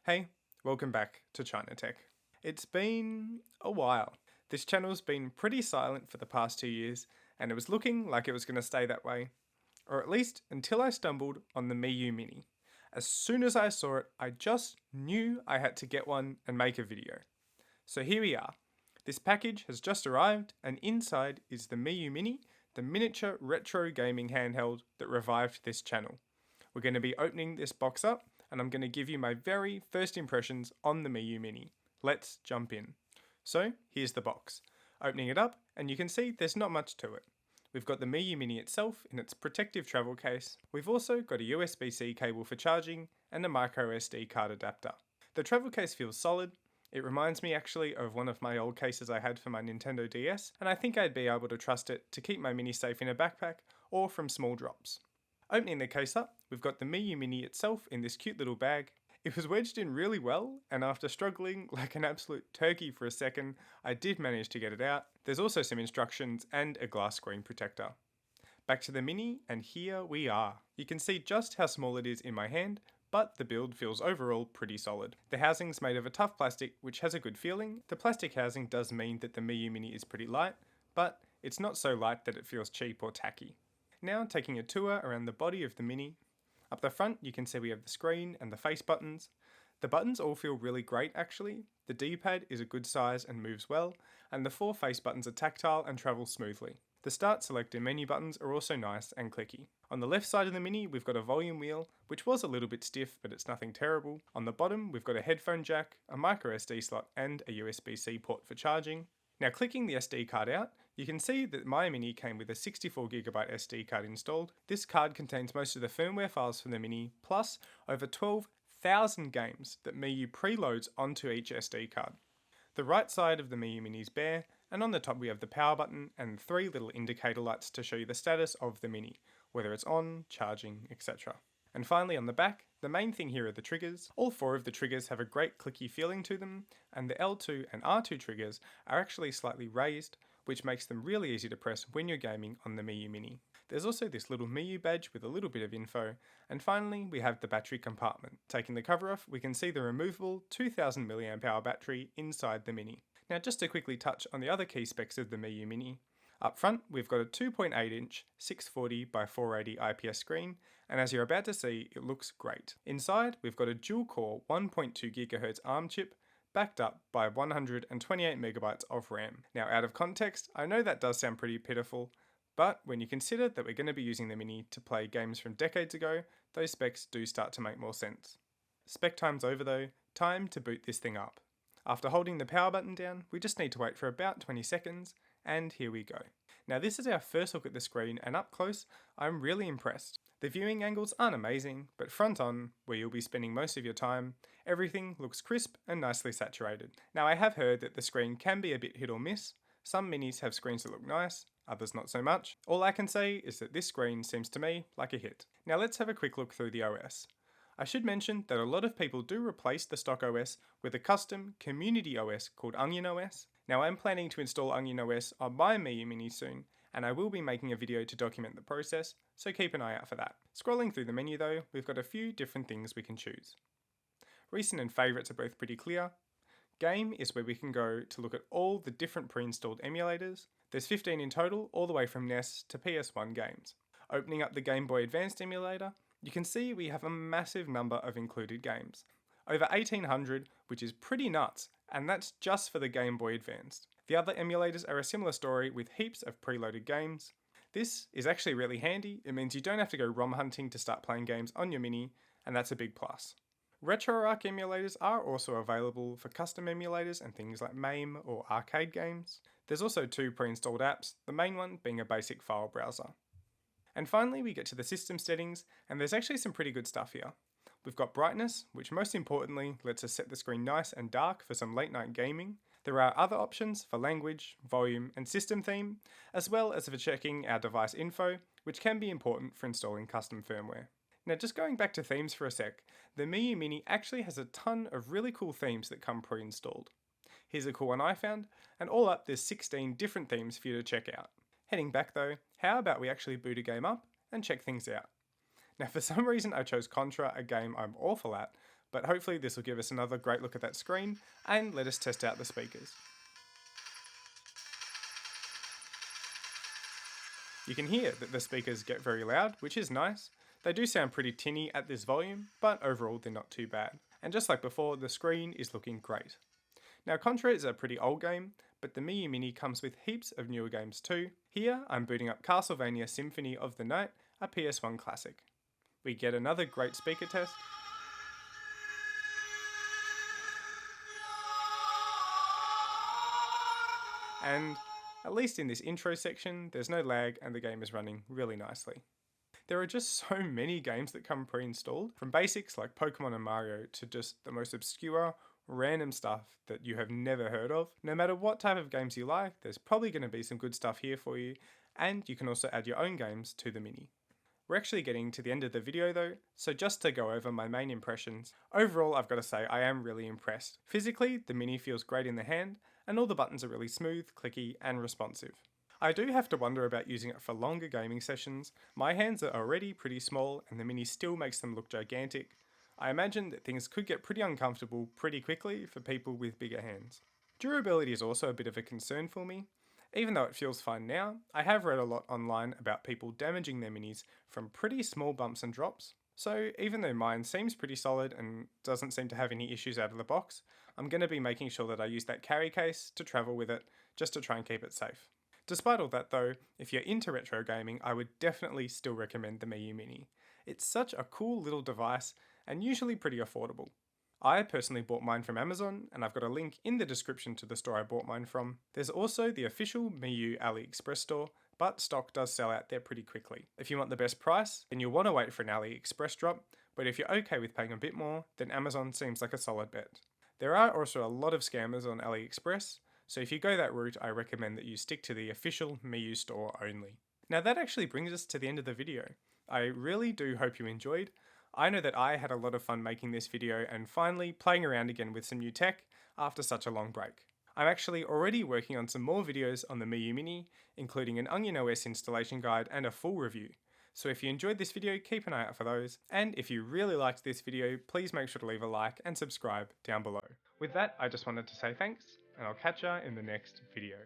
Hey, welcome back to China Tech. It's been a while. This channel's been pretty silent for the past 2 years, and it was looking like it was going to stay that way. Or at least until I stumbled on the Miyoo Mini. As soon as I saw it, I just knew I had to get one and make a video. So here we are. This package has just arrived, and inside is the Miyoo Mini, the miniature retro gaming handheld that revived this channel. We're going to be opening this box up, and I'm going to give you my very first impressions on the Miyoo Mini. Let's jump in. So here's the box. Opening it up, and you can see there's not much to it. We've got the Miyoo Mini itself in its protective travel case. We've also got a USB-C cable for charging and a micro SD card adapter. The travel case feels solid. It reminds me actually of one of my old cases I had for my Nintendo DS, and I think I'd be able to trust it to keep my Mini safe in a backpack or from small drops. Opening the case up, we've got the Miyoo Mini itself in this cute little bag. It was wedged in really well, and after struggling like an absolute turkey for a second, I did manage to get it out. There's also some instructions and a glass screen protector. Back to the Mini, and here we are. You can see just how small it is in my hand, but the build feels overall pretty solid. The housing's made of a tough plastic, which has a good feeling. The plastic housing does mean that the Miyoo Mini is pretty light, but it's not so light that it feels cheap or tacky. Now taking a tour around the body of the Mini. Up the front you can see we have the screen and the face buttons. The buttons all feel really great actually. The D-pad is a good size and moves well, and the 4 face buttons are tactile and travel smoothly. The start, select and menu buttons are also nice and clicky. On the left side of the Mini we've got a volume wheel, which was a little bit stiff but it's nothing terrible. On the bottom we've got a headphone jack, a micro SD slot and a USB-C port for charging. Now clicking the SD card out, you can see that my Mini came with a 64GB SD card installed. This card contains most of the firmware files from the Mini, plus over 12,000 games that Miyoo preloads onto each SD card. The right side of the Miyoo Mini is bare, and on the top we have the power button and 3 little indicator lights to show you the status of the Mini, whether it's on, charging, etc. And finally on the back, the main thing here are the triggers. All 4 of the triggers have a great clicky feeling to them, and the L2 and R2 triggers are actually slightly raised, which makes them really easy to press when you're gaming on the Miyoo Mini. There's also this little Miyoo badge with a little bit of info, and finally we have the battery compartment. Taking the cover off, we can see the removable 2000 mAh battery inside the Mini. Now just to quickly touch on the other key specs of the Miyoo Mini. Up front, we've got a 2.8 inch 640 by 480 IPS screen, and as you're about to see, it looks great. Inside, we've got a dual core 1.2 GHz ARM chip, backed up by 128 megabytes of RAM. Now out of context, I know that does sound pretty pitiful, but when you consider that we're going to be using the Mini to play games from decades ago, those specs do start to make more sense. Spec time's over though, time to boot this thing up. After holding the power button down, we just need to wait for about 20 seconds, and here we go. Now this is our first look at the screen, and up close, I'm really impressed. The viewing angles aren't amazing, but front on, where you'll be spending most of your time, everything looks crisp and nicely saturated. Now I have heard that the screen can be a bit hit or miss. Some Minis have screens that look nice, others not so much. All I can say is that this screen seems to me like a hit. Now let's have a quick look through the OS. I should mention that a lot of people do replace the stock OS with a custom community OS called Onion OS. Now I'm planning to install Onion OS on my Miyoo Mini soon, and I will be making a video to document the process, so keep an eye out for that. Scrolling through the menu though, we've got a few different things we can choose. Recent and favourites are both pretty clear. Game is where we can go to look at all the different pre-installed emulators. There's 15 in total, all the way from NES to PS1 games. Opening up the Game Boy Advanced emulator, you can see we have a massive number of included games. Over 1800, which is pretty nuts, and that's just for the Game Boy Advanced. The other emulators are a similar story with heaps of preloaded games. This is actually really handy. It means you don't have to go ROM hunting to start playing games on your Mini, and that's a big plus. RetroArch emulators are also available for custom emulators and things like MAME or arcade games. There's also 2 pre-installed apps, the main one being a basic file browser. And finally we get to the system settings, and there's actually some pretty good stuff here. We've got brightness, which most importantly lets us set the screen nice and dark for some late night gaming. There are other options for language, volume and system theme, as well as for checking our device info, which can be important for installing custom firmware. Now just going back to themes for a sec, the Miyoo Mini actually has a ton of really cool themes that come pre-installed. Here's a cool one I found, and all up there's 16 different themes for you to check out. Heading back though, how about we actually boot a game up and check things out? Now for some reason I chose Contra, a game I'm awful at, but hopefully this will give us another great look at that screen and let us test out the speakers. You can hear that the speakers get very loud, which is nice. They do sound pretty tinny at this volume, but overall they're not too bad. And just like before, the screen is looking great. Now Contra is a pretty old game, but the Miyoo Mini comes with heaps of newer games too. Here I'm booting up Castlevania Symphony of the Night, a PS1 classic. We get another great speaker test. And at least in this intro section, there's no lag and the game is running really nicely. There are just so many games that come pre-installed, from basics like Pokemon and Mario to just the most obscure, random stuff that you have never heard of. No matter what type of games you like, there's probably going to be some good stuff here for you, and you can also add your own games to the Mini. We're actually getting to the end of the video though, so just to go over my main impressions. Overall, I've got to say I am really impressed. Physically, the Mini feels great in the hand, and all the buttons are really smooth, clicky, and responsive. I do have to wonder about using it for longer gaming sessions. My hands are already pretty small, and the Mini still makes them look gigantic. I imagine that things could get pretty uncomfortable pretty quickly for people with bigger hands. Durability is also a bit of a concern for me. Even though it feels fine now, I have read a lot online about people damaging their Minis from pretty small bumps and drops. So even though mine seems pretty solid and doesn't seem to have any issues out of the box, I'm going to be making sure that I use that carry case to travel with it, just to try and keep it safe. Despite all that though, if you're into retro gaming, I would definitely still recommend the Miyoo Mini. It's such a cool little device and usually pretty affordable. I personally bought mine from Amazon, and I've got a link in the description to the store I bought mine from. There's also the official Miyoo AliExpress store, but stock does sell out there pretty quickly. If you want the best price, then you'll want to wait for an AliExpress drop, but if you're okay with paying a bit more, then Amazon seems like a solid bet. There are also a lot of scammers on AliExpress, so if you go that route, I recommend that you stick to the official Miyoo store only. Now that actually brings us to the end of the video. I really do hope you enjoyed. I know that I had a lot of fun making this video and finally playing around again with some new tech after such a long break. I'm actually already working on some more videos on the Miyoo Mini, including an Onion OS installation guide and a full review. So if you enjoyed this video, keep an eye out for those, and if you really liked this video, please make sure to leave a like and subscribe down below. With that, I just wanted to say thanks, and I'll catch ya in the next video.